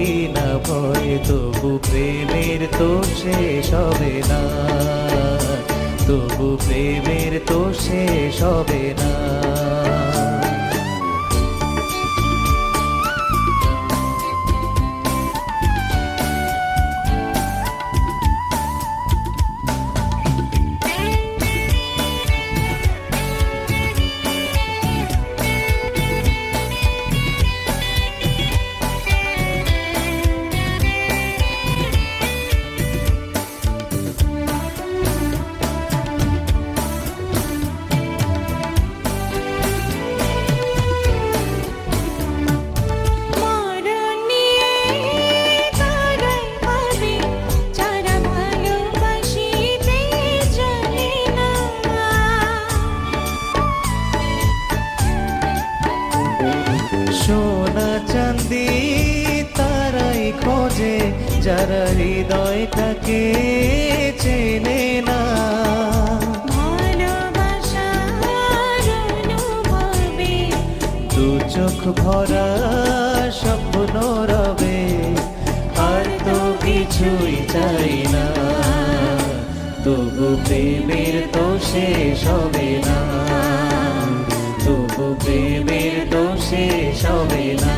করি না ভয়, তবু প্রেমের তো শেষ হবে না, তবু প্রেমের তো শেষ হবে না। সোনা চাঁদি তারাই খোঁজে যারা হৃদয়টাকে চেনে না, দু চোখ ভরা স্বপ্ন রবে, আর তো কিছুই চাই না, তবু প্রেমের তো শেষ হবে না, তবু প্রেমের তো শেষ হবে না।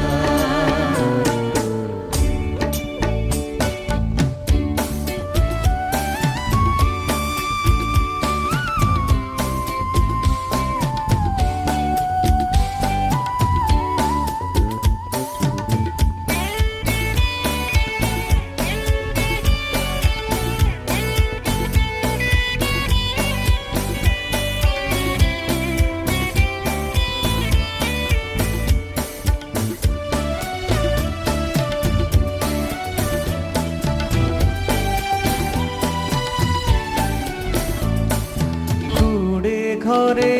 ঘরে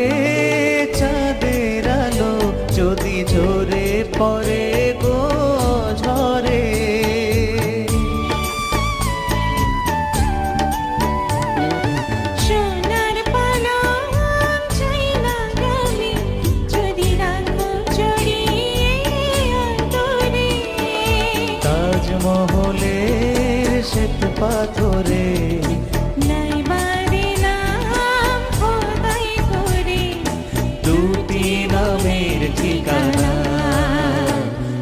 চাঁদের আলো যদি ঝরে পড়ে গো ঝরে, সোনার পালক চাই না আমি যদি রাখো জড়িয়ে অন্তরে, তাজমহলের শ্বেত পাথরে ঠিকানা,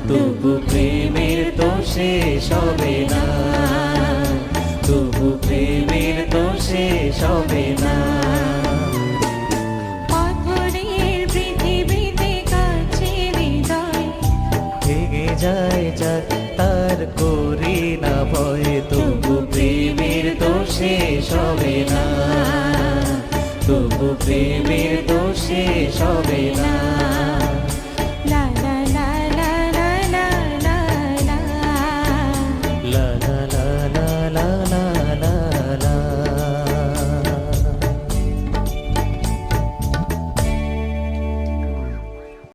তবু প্রেমের তো শেষ হবে না, তবু প্রেমের তো শেষ হবে না। পাথরের পৃথিবীতে কাছে হৃদয় ভেঙে যায় যাক তার করি না ভয়, তবু প্রেমের তো শেষ হবে না, তবু প্রেমের তো শেষ হবে না।